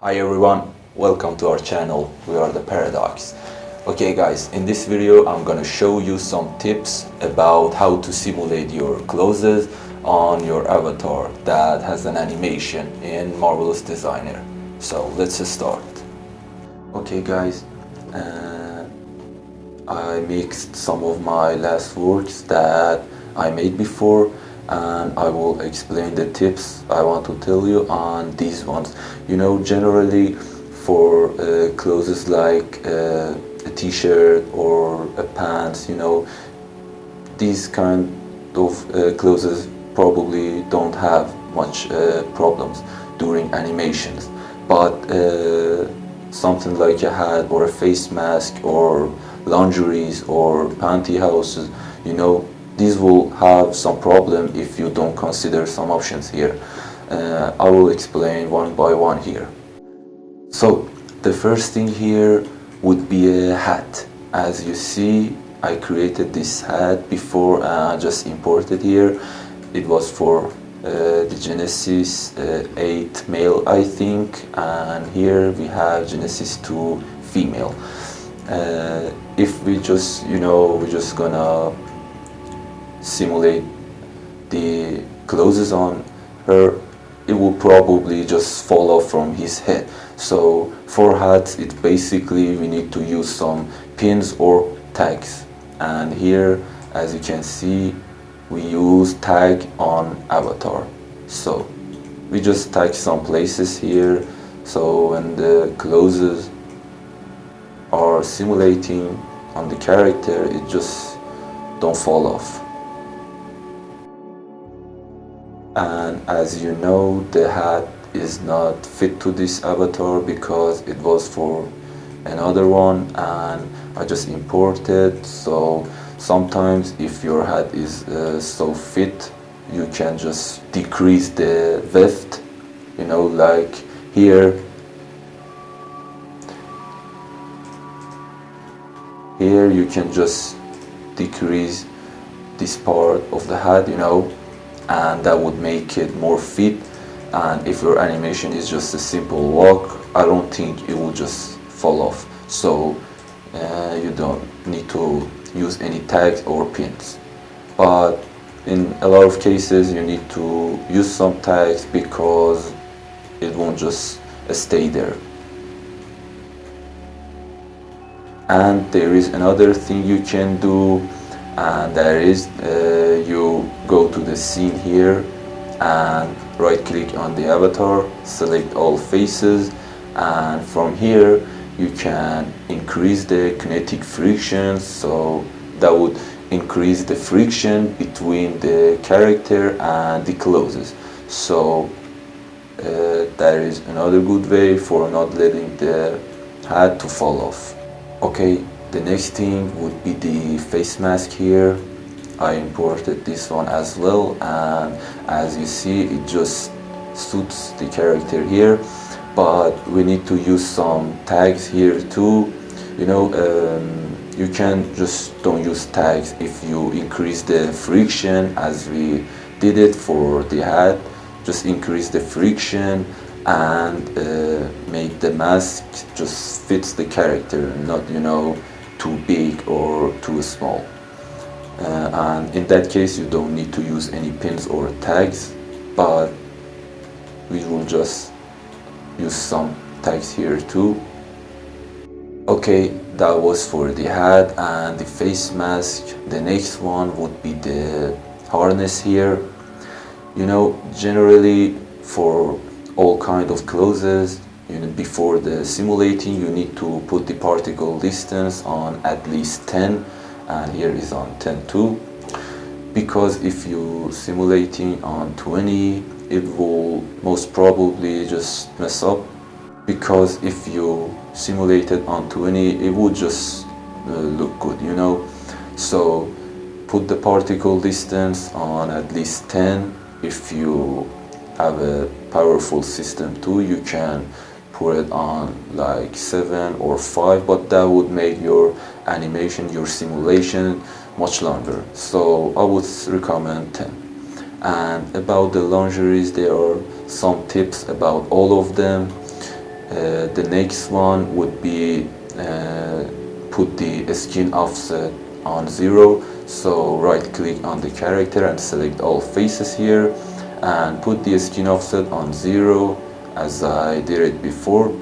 Hi everyone, welcome to our channel. We are the Paradoox. Okay guys, in this video I'm gonna show you some tips about how to simulate your clothes on your avatar that has an animation in Marvelous Designer. So let's start. Okay guys, I mixed some of my last works that I made before, and I will explain the tips I want to tell you on these ones. You know, generally for clothes like a t-shirt or a pants, you know, these kind of clothes probably don't have much problems during animations, but something like a hat or a face mask or lingeries or pantyhoses, you know, these will have some problem if you don't consider some options here. I will explain one by one here. So the first thing here would be a hat. As you see, I created this hat before and I just imported here. It was for the Genesis 8 male, I think, and here we have Genesis 2 female. If we just, you know, we're just gonna simulate the clothes on her, it will probably just fall off from his head. So for hats, it basically we need to use some pins or tags, and here as you can see we use tag on avatar. So we just tag some places here, so when the clothes are simulating on the character, it just don't fall off. And as you know, the hat is not fit to this avatar because it was for another one and I just imported. So sometimes if your hat is so fit, you can just decrease the width, you know, like here you can just decrease this part of the hat, you know, and that would make it more fit. And if your animation is just a simple walk, I don't think it will just fall off. So you don't need to use any tags or pins. But in a lot of cases you need to use some tags because it won't just stay there. And there is another thing you can do, and that is you go to the scene here and right click on the avatar, select all faces, and from here you can increase the kinetic friction, so that would increase the friction between the character and the clothes. So that is another good way for not letting the hat to fall off. Okay, the next thing would be the face mask here. I imported this one as well, and as you see it just suits the character here, but we need to use some tags here too. You know, you can just don't use tags if you increase the friction as we did it for the hat. Just increase the friction and make the mask just fits the character, not, you know, too big or too small. And in that case you don't need to use any pins or tags, but we will just use some tags here too. Okay, that was for the hat and the face mask. The next one would be the harness here. You know, generally for all kind of clothes, you know, before the simulating you need to put the particle distance on at least 10, and here is on 10 too, because if you simulating on 20 it will most probably just mess up, because if you simulated on 20 it would just look good, you know. So put the particle distance on at least 10. If you have a powerful system too, you can put it on like 7 or 5, but that would make your animation, your simulation much longer. So I would recommend 10. And about the lingeries, there are some tips about all of them. The next one would be put the skin offset on 0. So right click on the character and select all faces here and put the skin offset on 0 as I did it before.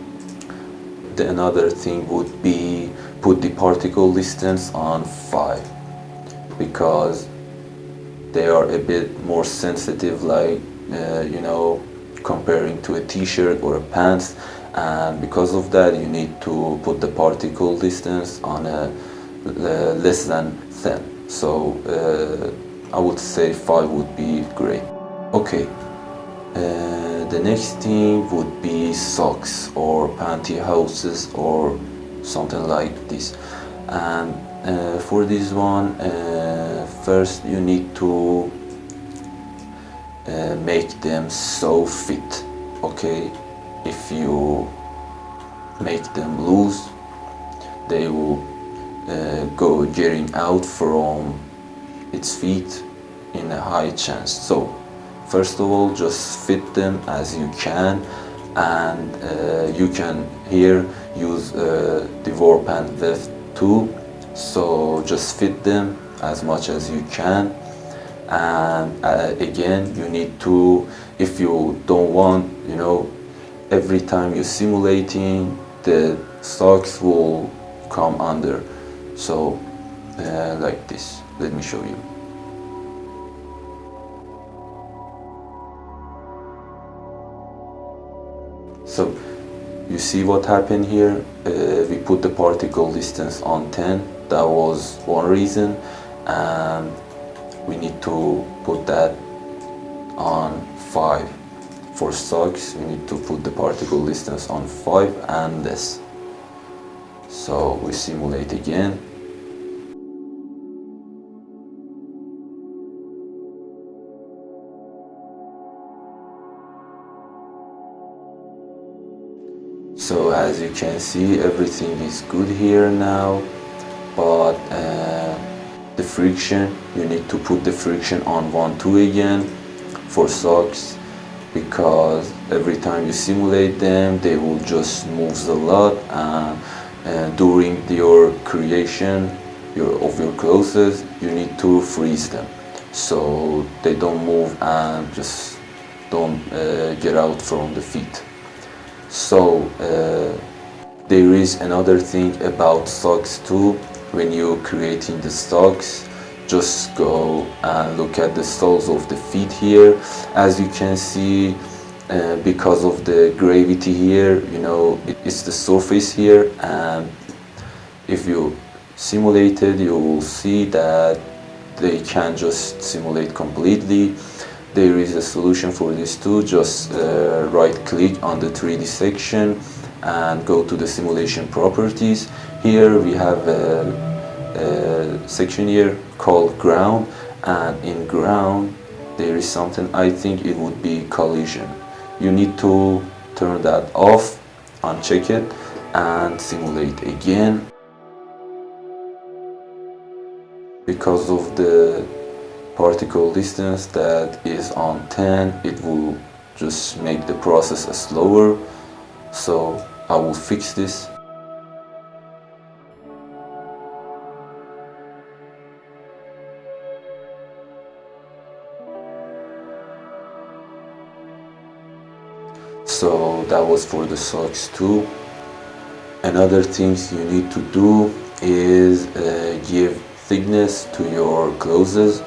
Another thing would be put the particle distance on 5 because they are a bit more sensitive, like you know, comparing to a t-shirt or a pants, and because of that you need to put the particle distance on a less than 10. So I would say 5 would be great. Okay, the next thing would be socks or pantyhoses or something like this. And for this one, first you need to make them so fit. Okay, if you make them loose, they will go getting out from its feet in a high chance. So first of all, just fit them as you can, and you can here use the warp and weft too. So just fit them as much as you can, and again you need to, if you don't want, you know, every time you're simulating, the socks will come under. So like this, let me show you. So you see what happened here. We put the particle distance on 10. That was one reason, and we need to put that on 5. For socks, we need to put the particle distance on 5 and less. So we simulate again. So as you can see, everything is good here now, but the friction, you need to put the friction on 1, 2 again for socks, because every time you simulate them, they will just move a lot, and during your creation of your clothes, you need to freeze them so they don't move and just don't get out from the feet. So there is another thing about socks too. When you're creating the socks, just go and look at the soles of the feet here. As you can see, because of the gravity here, you know, it's the surface here, and if you simulate it, you will see that they can just simulate completely. There is a solution for this too. Just right click on the 3D section and go to the simulation properties. Here we have a section here called ground, and in ground there is something, I think it would be collision. You need to turn that off, uncheck it, and simulate again. Because of the particle distance that is on 10, it will just make the process slower. So I will fix this. So that was for the socks too. Another things you need to do is give thickness to your clothes.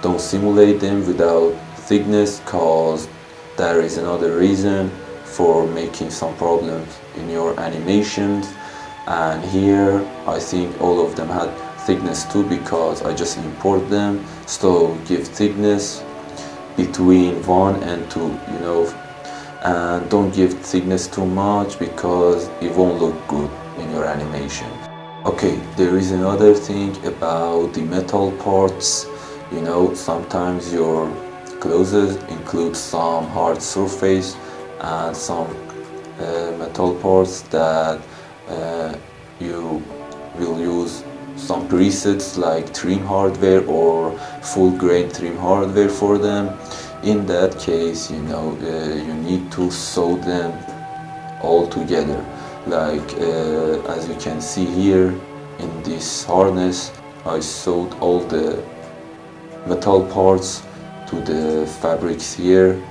Don't simulate them without thickness, cause that is another reason for making some problems in your animations. And here I think all of them had thickness too, because I just import them. So give thickness between 1 and 2, you know, and don't give thickness too much because it won't look good in your animation. Okay, there is another thing about the metal parts. You know, sometimes your clothes include some hard surface and some metal parts that you will use some presets like trim hardware or full grain trim hardware for them. In that case, you know, you need to sew them all together. Like as you can see here in this harness, I sewed all the metal parts to the fabrics here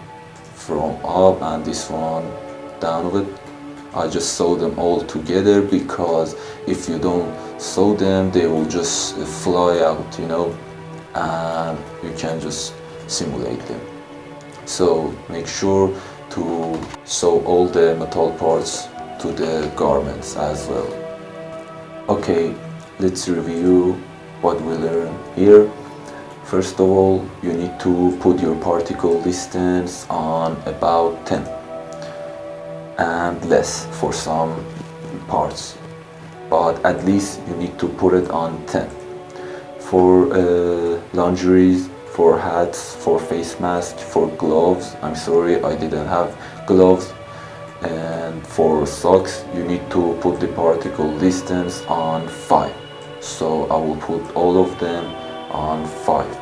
from up and this one down of it. I just sew them all together because if you don't sew them, they will just fly out, you know, and you can just simulate them. So make sure to sew all the metal parts to the garments as well. Okay, let's review what we learned here. First of all, you need to put your particle distance on about 10 and less for some parts, but at least you need to put it on 10. For lingeries, for hats, for face masks, for gloves, I'm sorry I didn't have gloves, and for socks you need to put the particle distance on 5. So I will put all of them on 5.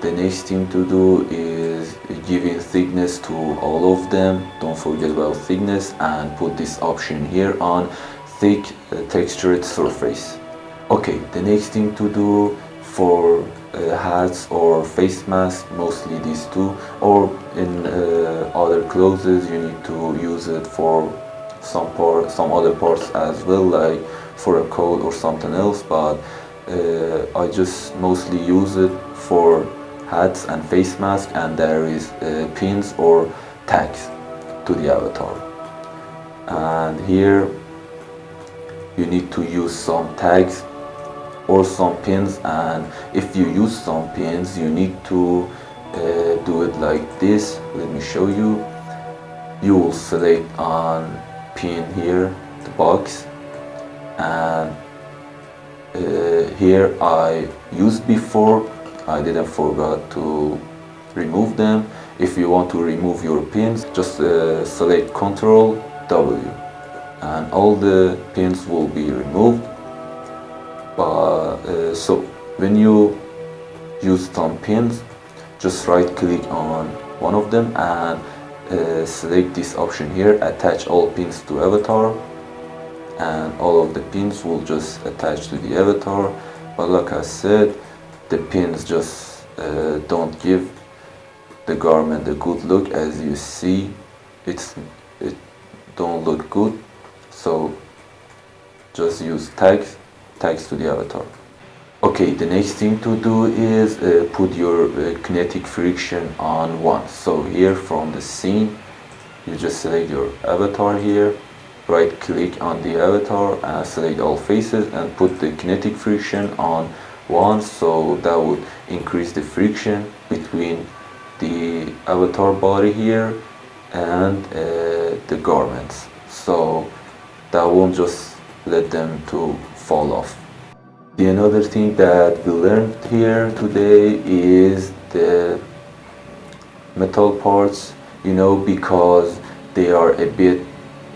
The next thing to do is giving thickness to all of them. Don't forget about thickness and put this option here on thick textured surface. Okay, the next thing to do for hats or face masks, mostly these two, or in other clothes, you need to use it for some other parts as well, like for a coat or something else, but I just mostly use it for hats and face masks, and there is pins or tags to the avatar. And here you need to use some tags or some pins, and if you use some pins you need to do it like this. Let me show you. You will select on pin here the box, and here I used before, I didn't forget to remove them. If you want to remove your pins, just select Ctrl W and all the pins will be removed. But so when you use some pins, just right click on one of them and select this option here, attach all pins to avatar, and all of the pins will just attach to the avatar. But like I said, the pins just don't give the garment a good look. As you see, it don't look good, so just use tags to the avatar. Okay, the next thing to do is put your kinetic friction on 1. So here from the scene, you just select your avatar here, right click on the avatar and select all faces and put the kinetic friction on 1, so that would increase the friction between the avatar body here and the garments, so that won't just let them to fall off. The another thing that we learned here today is the metal parts, you know, because they are a bit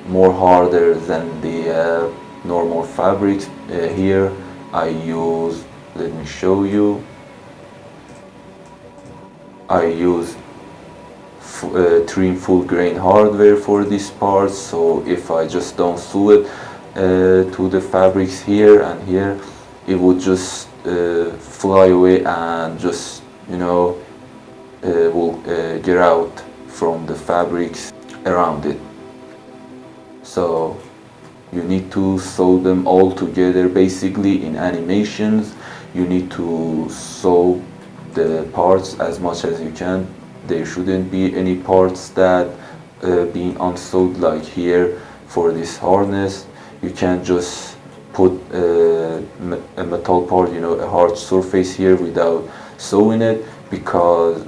more harder than the normal fabrics. Here I use, let me show you, I use trim full grain hardware for this part, so if I just don't sew it to the fabrics here and here, it would just fly away and just, you know, will get out from the fabrics around it. So you need to sew them all together. Basically in animations you need to sew the parts as much as you can. There shouldn't be any parts that being unsewed, like here for this harness. You can't just put a metal part, you know, a hard surface here without sewing it, because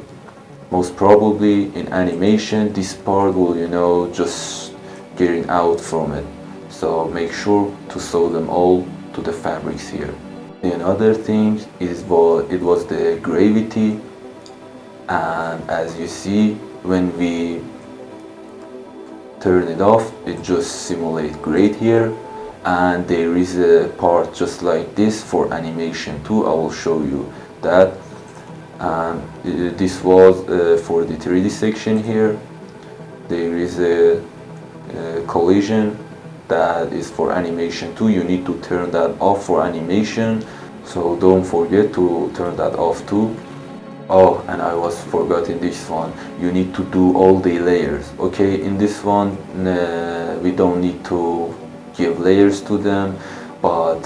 most probably in animation this part will, you know, just getting out from it. So make sure to sew them all to the fabrics here. Another thing is it was the gravity, and as you see, when we turn it off, it just simulates great here. And there is a part just like this for animation too. I will show you that. And this was for the 3D section here. There is a collision, that is for animation too. You need to turn that off for animation, so don't forget to turn that off too. Oh, and I was forgetting this one. You need to do all the layers. Okay, in this one we don't need to give layers to them, but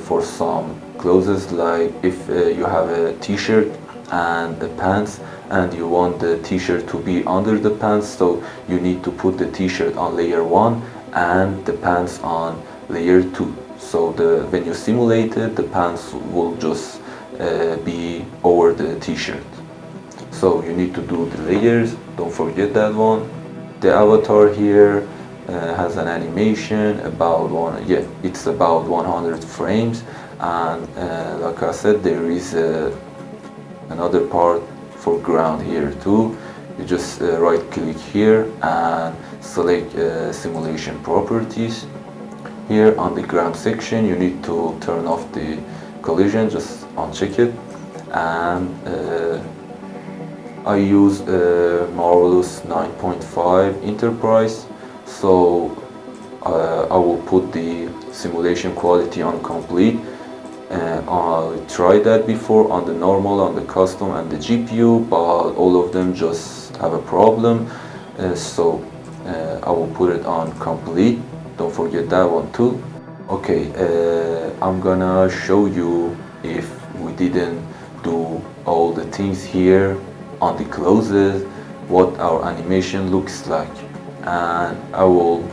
for some clothes, like if you have a t-shirt and the pants and you want the t-shirt to be under the pants, so you need to put the t-shirt on layer 1 and the pants on layer 2. So when you simulate it, the pants will just be over the t-shirt. So you need to do the layers, don't forget that one. The avatar here has an animation about it's about 100 frames, and like I said, there is another part for ground here too. You just right click here and select simulation properties. Here on the ground section you need to turn off the collision, just uncheck it, and I use Marvelous 9.5 Enterprise, so I will put the simulation quality on complete. I tried that before on the normal, on the custom and the GPU, but all of them just have a problem, so I will put it on complete. Don't forget that one too. Okay, I'm gonna show you if we didn't do all the things here on the clothes, what our animation looks like, and I will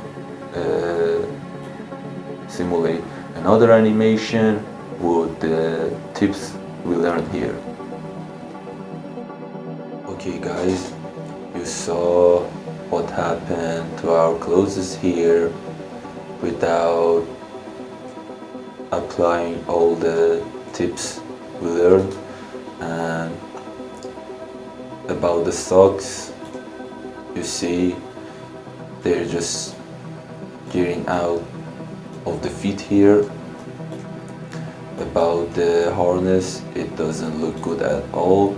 simulate another animation with the tips we learned here. Okay guys, you saw what happened to our clothes here without applying all the tips we learned. And about the socks, you see they're just getting out of the feet here. About the harness, it doesn't look good at all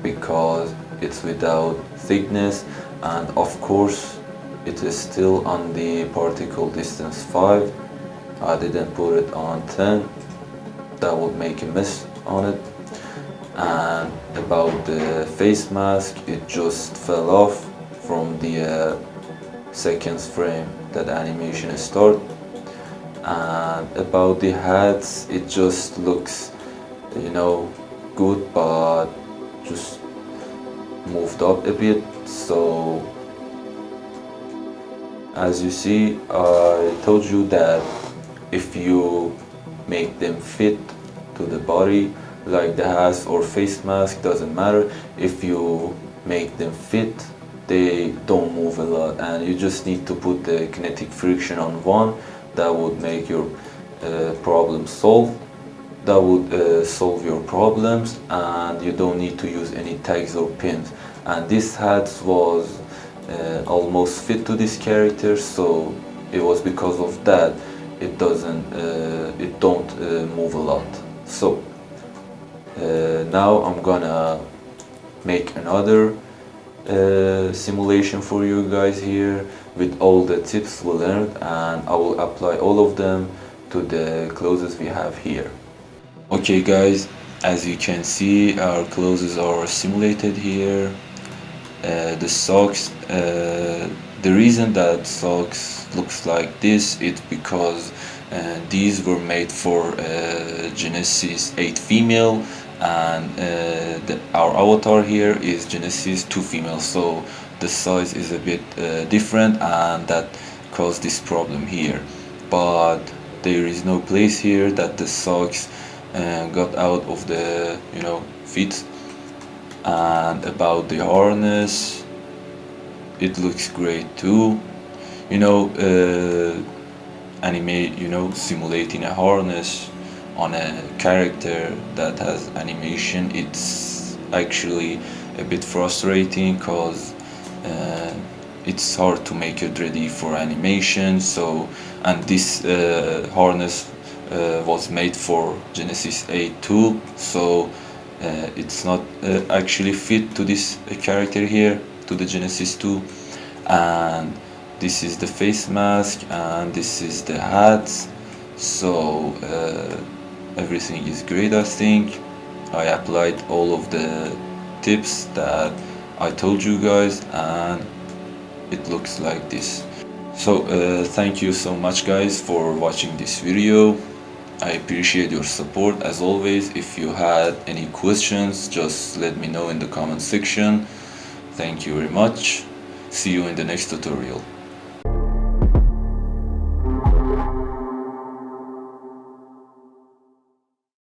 because it's without thickness, and of course it is still on the particle distance 5. I didn't put it on 10, that would make a mess on it. And about the face mask, it just fell off from the second frame that animation start. And about the hats, it just looks, good, but just moved up a bit. So as you see, I told you that if you make them fit to the body, like the hats or face mask, doesn't matter. If you make them fit, they don't move a lot, and you just need to put the kinetic friction on 1. That would make your problem solved. That would solve your problems, and you don't need to use any tags or pins. And this hat was almost fit to this character, so it was because of that it don't move a lot. So now I'm gonna make another simulation for you guys here with all the tips we learned, and I will apply all of them to the clothes we have here. Okay guys, as you can see, our clothes are simulated here. The socks, the reason that socks looks like this is because these were made for Genesis 8 female, and our avatar here is Genesis 2 female, so the size is a bit different, and that caused this problem here. But there is no place here that the socks got out of the feet. And about the harness, it looks great too. Simulating a harness on a character that has animation, it's actually a bit frustrating because it's hard to make it ready for animation. So, and this harness was made for Genesis 8 too, so it's not actually fit to this character here, to the Genesis 2. And this is the face mask and this is the hats. So everything is great. I think I applied all of the tips that I told you guys, and it looks like this. So thank you so much guys for watching this video. I appreciate your support as always. If you had any questions, just let me know in the comment section. Thank you very much. See you in the next tutorial.